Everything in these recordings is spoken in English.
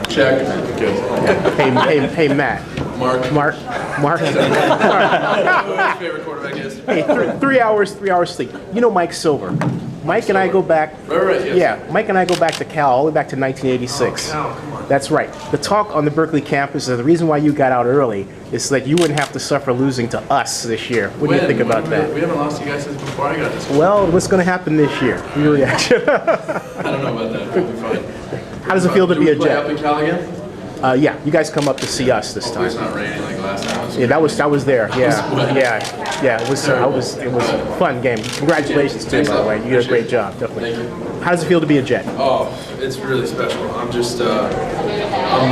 Check. Good. Hey, Matt. Mark. Who's your favorite quarterback is? Hey, 3 hours sleep. You know Mike Silver. Mike and I go back. Right, yes. Yeah, Mike and I go back to Cal, all the way back to 1986. Oh, Cal, come on. That's right. The talk on the Berkeley campus is the reason why you got out early is so that you wouldn't have to suffer losing to us this year. What do you think about that? We haven't lost you guys since before I got this. Well, what's going to happen this year? Your reaction? I don't know about that. We'll be fine. How does it feel to be a Do we play Jet? up in Cal again? Yeah, you guys come up to see us this Hopefully time. it's not raining like last time. Yeah, I was there. Yeah, sweating. yeah. It was a fun game. Congratulations to you, by the way. You did a great job, definitely. Thank you. How does it feel to be a Jet? Oh, it's really special. I'm just, I'm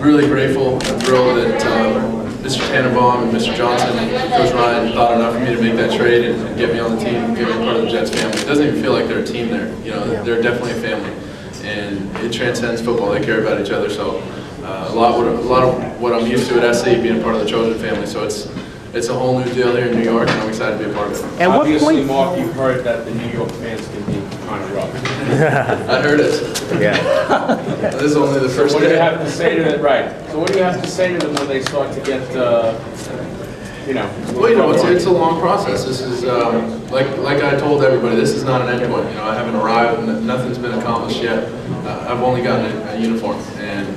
really grateful and thrilled that Mr. Tannenbaum and Mr. Johnson and Coach Ryan thought enough for me to make that trade and get me on the team, get me part of the Jets family. It doesn't even feel like they're a team there. You know, they're definitely a family, and it transcends football. They care about each other. So a lot of what I'm used to at SC being a part of the Trojan family. So it's a whole new deal here in New York, and I'm excited to be a part of it. At what Obviously, point? Mark, you've heard that the New York fans can be kind of rough. I heard it. Yeah. This is only the first What do you day. have to say to them? Right. So what do you have to say to them when they start to get, Well, you know, it's a long process. This is, like I told everybody, this is not an end point. You know, I haven't arrived, nothing's been accomplished yet. I've only gotten a uniform, and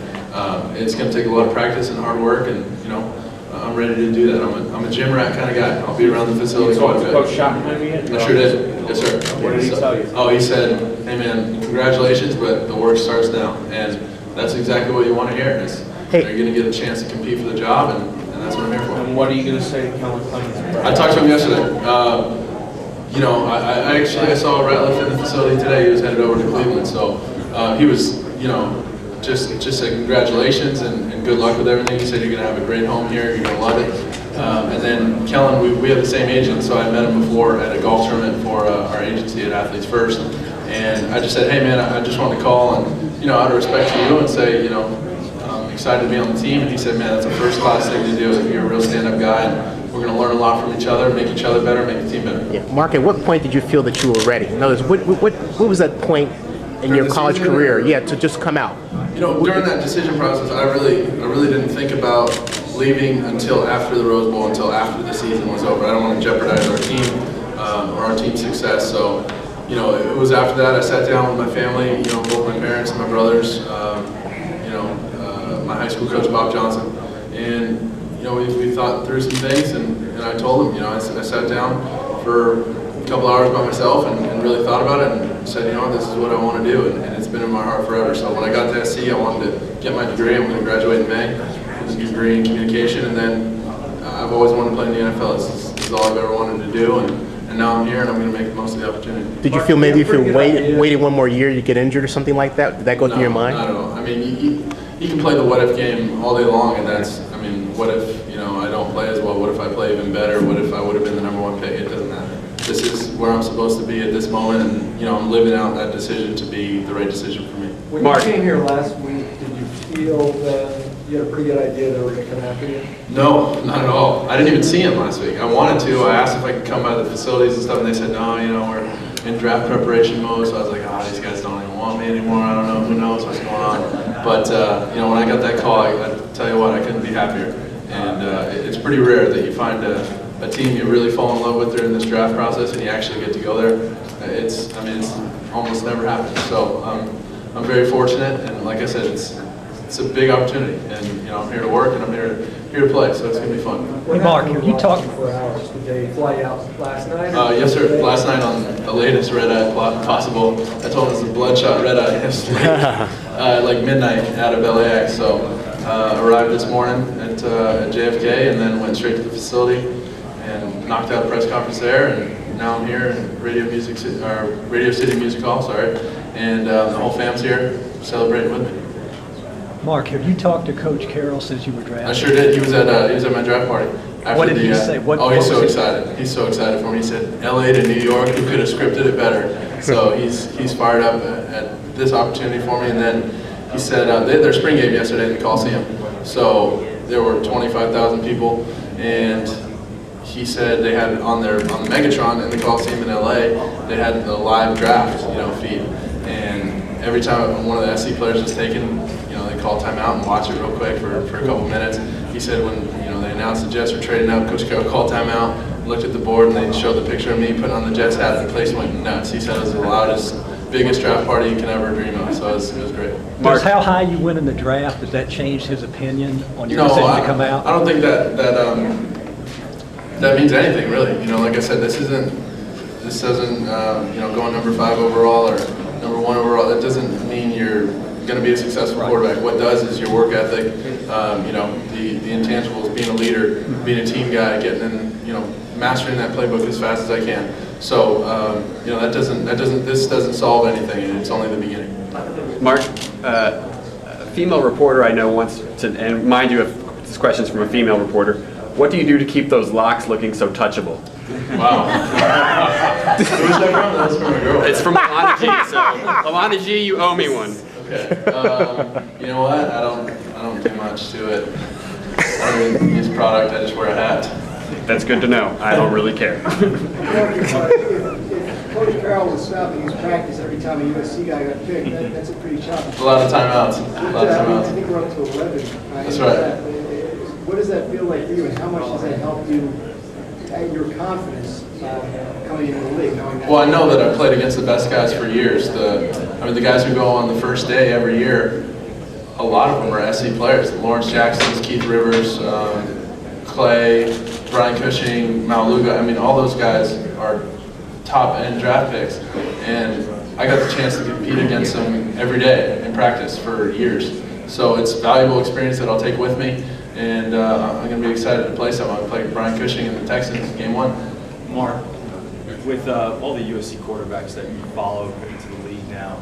it's going to take a lot of practice and hard work, and, you know, I'm ready to do that. I'm a gym rat kind of guy. I'll be around the facility quite a bit. Coach Schottenheimer yet? I sure did. Yes, sir. What did he tell you? Oh, he said, hey, man, congratulations, but the work starts now. And that's exactly what you want to hear. Is You're going to get a chance to compete for the job, and that's what I'm here for. And what are you going to say to Kenyon Coleman? I talked to him yesterday. You know, I saw Ratliff in the facility today. He was headed over to Cleveland, so he was, you know, just said congratulations and good luck with everything. He said you're going to have a great home here. You're going to love it. And then Kellen, we have the same agent, so I met him before at a golf tournament for our agency at Athletes First. And I just said, hey man, I just wanted to call and, you know, out of respect to you and say, you know, I'm excited to be on the team. And he said, man, that's a first class thing to do. You're a real stand-up guy, and we're going to learn a lot from each other, make each other better, make the team better. Yeah. Mark, at what point did you feel that you were ready? In other words, what was that point in your college career? Yeah, to just come out. You know, during that decision process, I really didn't think about leaving until after the Rose Bowl, until after the season was over. I don't want to jeopardize our team or our team's success. So, you know, it was after that I sat down with my family, you know, both my parents and my brothers, my high school coach, Bob Johnson. And, you know, we thought through some things, and I told him, you know, I sat down for a couple hours by myself and really thought about it and said, you know, this is what I want to do, and it's been in my heart forever. So when I got to SC, I wanted to get my degree. I'm going to graduate in May with a degree in communication, and then I've always wanted to play in the NFL. This is all I've ever wanted to do, and now I'm here, and I'm going to make the most of the opportunity. Did you feel maybe if you waited one more year, you'd get injured or something like that? Did that go through your mind? Not at all. I mean, you can play the what-if game all day long, and that's, I mean, what if, you know, I don't play as well? What if I play even better? What if I would have been the #1 pick? It doesn't matter. This is where I'm supposed to be at this moment, and, you know, I'm living out that decision to be the right decision for me. When you came here last week, did you feel that you had a pretty good idea they were going to come after you? No, not at all. I didn't even see him last week. I wanted to. I asked if I could come by the facilities and stuff, and they said, no, you know, we're in draft preparation mode. So I was like, these guys don't even want me anymore. I don't know. Who knows what's going on? But, you know, when I got that call, I tell you what, I couldn't be happier. And it's pretty rare that you find a team you really fall in love with during this draft process and you actually get to go there. It's almost never happened. So I'm very fortunate, and like I said, it's a big opportunity, and you know, I'm here to work and I'm here to play, so it's gonna be fun. Hey Mark, you talked for hours. Did they fly out last night? Yes, sir. Last night on the latest red eye possible. I told him it was a bloodshot red eye yesterday, like midnight out of LAX. So arrived this morning at JFK and then went straight to the facility and knocked out a press conference there, and now I'm here in Radio City Music Hall, sorry, and the whole fam's here celebrating with me. Mark, have you talked to Coach Carroll since you were drafted? I sure did. He was at my draft party. What did he say? He's so excited. He's so excited for me. He said, "LA to New York. Who could have scripted it better?" So he's fired up at this opportunity for me. And then he said their spring game yesterday in the Coliseum. So there were 25,000 people, and he said they had on the Megatron in the Coliseum in LA, they had the live draft, you know, feed. And every time one of the SC players was taken, they call timeout and watch it real quick for a couple minutes. He said when they announced the Jets were trading up, Coach Carroll called timeout, looked at the board, and they showed the picture of me putting on the Jets hat, and the place went nuts. He said it was the loudest, biggest draft party you can ever dream of, so it was great. Does how high you went in the draft, does that change his opinion on your decision to come out? I don't think that means anything, really. Like I said, this doesn't going number 5 overall or number 1 overall, that doesn't mean you're going to be a successful quarterback. What does is your work ethic, the intangibles, being a leader, being a team guy, getting in, mastering that playbook as fast as I can. So, this doesn't solve anything, and it's only the beginning. Mark, a female reporter I know wants to, and mind you, if this question's from a female reporter, what do you do to keep those locks looking so touchable? Wow. Who's that from? That's from a girl. It's from Alana G. So, Alana G, you owe me one. Okay. You know what? I don't do much to it. I don't even use product. I just wear a hat. That's good to know. I don't really care. If Coach Carroll was stopping his practice every time a USC guy got picked, that's a pretty choppy. A lot of timeouts. I think we're up to 11. That's right. What does that feel like for you, and how much does that help you, your confidence coming into the league, knowing that? Well, I know that I've played against the best guys for years. The guys who go on the first day every year, a lot of them are SC players. Lawrence Jackson's, Keith Rivers, Clay, Brian Cushing, Maluga. All those guys are top-end draft picks. And I got the chance to compete against them every day in practice for years. So it's valuable experience that I'll take with me. And I'm going to be excited to play some. I'm going to play Brian Cushing and the Texans game 1. Mark, with all the USC quarterbacks that you follow into the league now,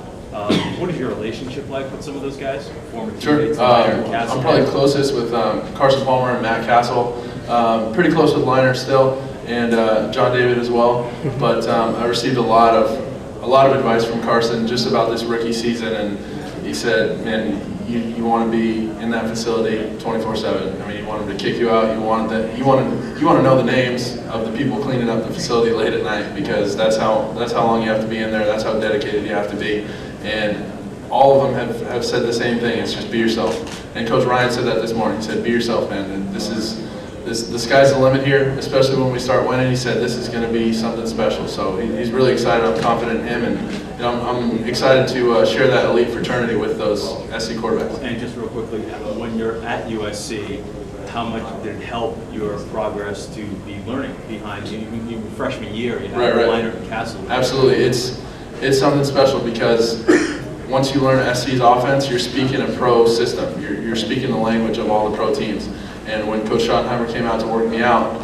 what is your relationship like with some of those guys? Former teammates? Sure. I'm probably closest with Carson Palmer and Matt Castle. Pretty close with Liner still, and John David as well. But I received a lot of advice from Carson just about this rookie season, and he said, "Man, you want to be in that facility 24/7. You want them to kick you out. You want to know the names of the people cleaning up the facility late at night, because that's how long you have to be in there. That's how dedicated you have to be." And all of them have said the same thing. It's just be yourself. And Coach Ryan said that this morning. He said, "Be yourself, man. And the sky's the limit here, especially when we start winning." He said this is going to be something special. So he's really excited. I'm confident in him, and I'm excited to share that elite fraternity with those SC quarterbacks. And just real quickly, when you're at USC, how much did it help your progress to be learning behind you? Even freshman year, you had Liner and Castle. Absolutely. It's something special, because once you learn SC's offense, you're speaking a pro system. You're speaking the language of all the pro teams. And when Coach Schottenheimer came out to work me out,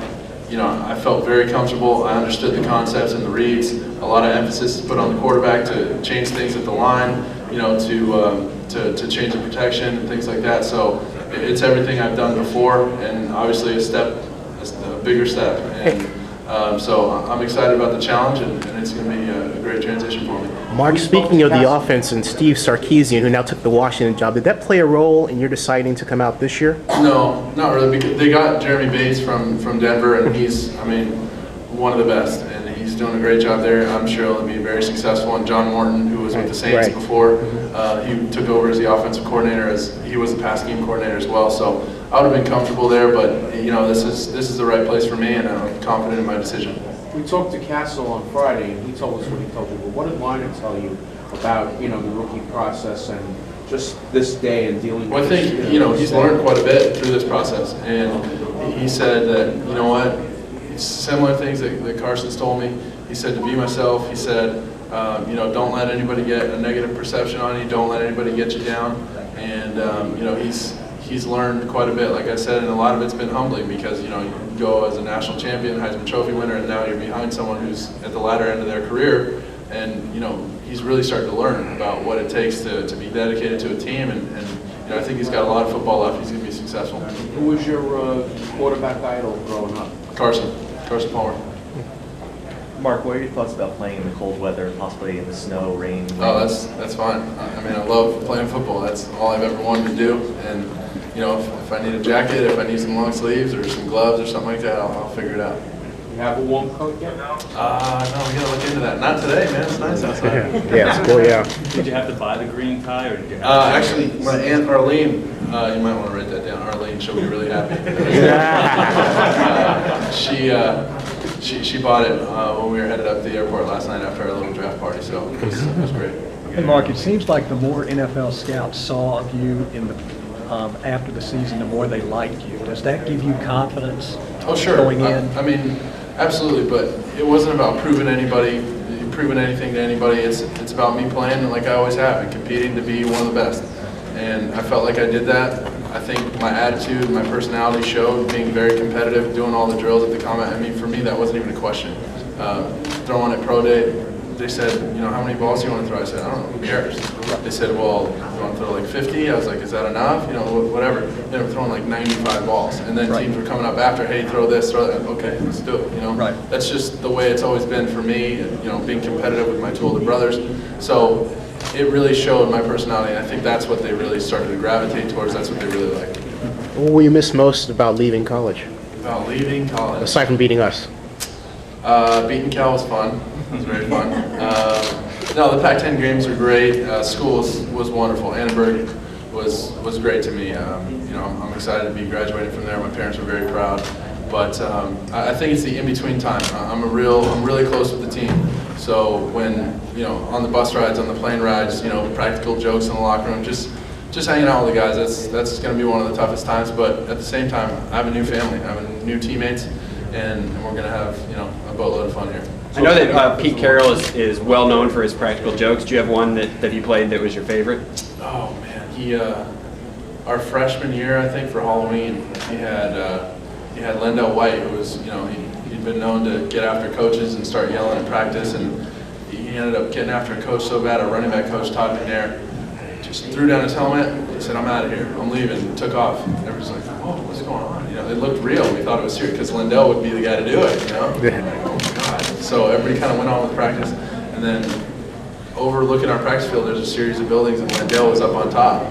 I felt very comfortable. I understood the concepts and the reads. A lot of emphasis is put on the quarterback to change things at the line, to change the protection and things like that. So it's everything I've done before, and obviously a bigger step. And so I'm excited about the challenge, and it's going to be a great transition for me. Mark, speaking of the offense and Steve Sarkisian, who now took the Washington job, did that play a role in your deciding to come out this year? No, not really. Because they got Jeremy Bates from Denver, and he's, one of the best, and he's doing a great job there. I'm sure he'll be very successful. And John Morton, who was with the Saints before, he took over as the offensive coordinator, as he was the pass game coordinator as well. So I would have been comfortable there, but this is the right place for me, and I'm confident in my decision. We talked to Castle on Friday, and he told us what he told you. But what did Liner tell you about the rookie process and just this day and dealing with? Well, I think he's learned quite a bit through this process, and he said that it's similar things that Carson's told me. He said to be myself. He said don't let anybody get a negative perception on you. Don't let anybody get you down. And he's learned quite a bit, like I said, and a lot of it's been humbling, because you go as a national champion, Heisman Trophy winner, and now you're behind someone who's at the latter end of their career, and he's really starting to learn about what it takes to be dedicated to a team, and I think he's got a lot of football left. He's going to be successful. Who was your quarterback idol growing up? Carson Palmer. Mark, what are your thoughts about playing in the cold weather, possibly in the snow, rain? Oh, that's fine. I love playing football. That's all I've ever wanted to do. And if I need a jacket, if I need some long sleeves or some gloves or something like that, I'll figure it out. you have a warm coat yet? No, we gotta look into that. Not today, man. It's nice outside. Yeah, it's cool, yeah. Did you have to buy the green tie, or did you have to? Actually, my Aunt Arlene, you might want to write that down. Arlene, she'll be really happy. She bought it when we were headed up to the airport last night after our little draft party, so it was great. And Mark, it seems like the more NFL scouts saw of you in the after the season, the more they liked you. Does that give you confidence going in? I mean, absolutely, but it wasn't about proving anything to anybody. It's about me playing like I always have and competing to be one of the best. And I felt like I did that. I think my attitude, my personality showed, being very competitive, doing all the drills at the combat. I mean, for me, that wasn't even a question. Throwing at pro day, they said, you know, how many balls do you want to throw? I said, I don't know, who cares? They said, well, you want to throw like 50? I was like, is that enough? You know, whatever. They were throwing like 95 balls. And then teams were coming up after, hey, throw this, throw that. Okay, let's do it, you know? Right. That's just the way it's always been for me, you know, being competitive with my two older brothers. So it really showed my personality, and I think that's what they really started to gravitate towards. That's what they really liked. What will you miss most about leaving college, About leaving college. aside from beating us? Beating Cal was fun. It was very fun. No, the Pac-10 games were great. School was wonderful. Annenberg was great to me. You know, I'm excited to be graduating from there. My parents were very proud. But I think it's the in-between time. I'm really close with the team. So when, you know, on the bus rides, on the plane rides, you know, practical jokes in the locker room, just hanging out with the guys, that's going to be one of the toughest times. But at the same time, I have a new family. I have new teammates, and we're going to have, you know, a boatload of fun here. I know that Pete Carroll is well known for his practical jokes. Do you have one that he played that was your favorite? Oh man, he our freshman year, I think for Halloween, he had Lendell White, who was, you know, he'd been known to get after coaches and start yelling in practice, and he ended up getting after a coach so bad, our running back coach Todd McNair just threw down his helmet. He said, "I'm out of here. I'm leaving." Took off. Everyone's like, "Oh, what's going on?" You know, it looked real. We thought it was serious because Lendell would be the guy to do it. You know. Like, oh my God. So everybody kind of went on with practice, and then overlooking our practice field, there's a series of buildings, and Lendell was up on top.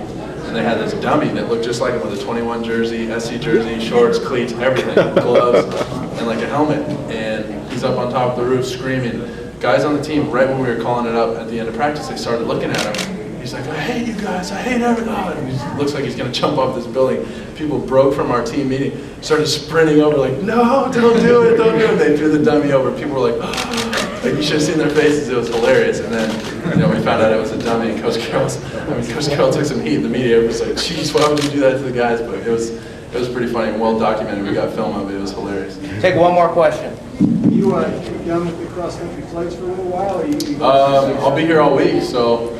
And they had this dummy that looked just like him with a 21 jersey, SC jersey, shorts, cleats, everything, gloves, and like a helmet. And he's up on top of the roof screaming. Guys on the team, right when we were calling it up at the end of practice, they started looking at him. He's like, "I hate you guys, I hate everything." And he looks like he's going to jump off this building. People broke from our team meeting, started sprinting over like, "No, don't do it, don't do it." They threw the dummy over. People were like, "Oh." Like, you should have seen their faces. It was hilarious. And then, you know, we found out it was a dummy. And Coach Carroll took some heat in the media. It was like, "Geez, why would you do that to the guys?" But it was pretty funny and well documented. We got film of it. It was hilarious. Take one more question. You done with the cross-country flights for a little while, or you? I'll be here all week, so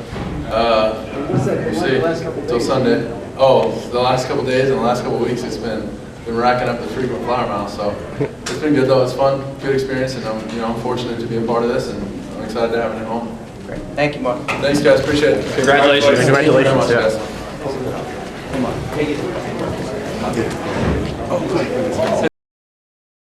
What's that been we'll like see the last couple of till days? Sunday. Oh, the last couple days and the last couple weeks, it's been racking up the frequent flyer miles. So it's been good though. It's fun, good experience, and I'm fortunate to be a part of this, and I'm excited to have it at home. Great. Thank you, Mark. Thanks, guys. Appreciate it. Congratulations. Thank you very much, Yeah. guys. Come on. Take it.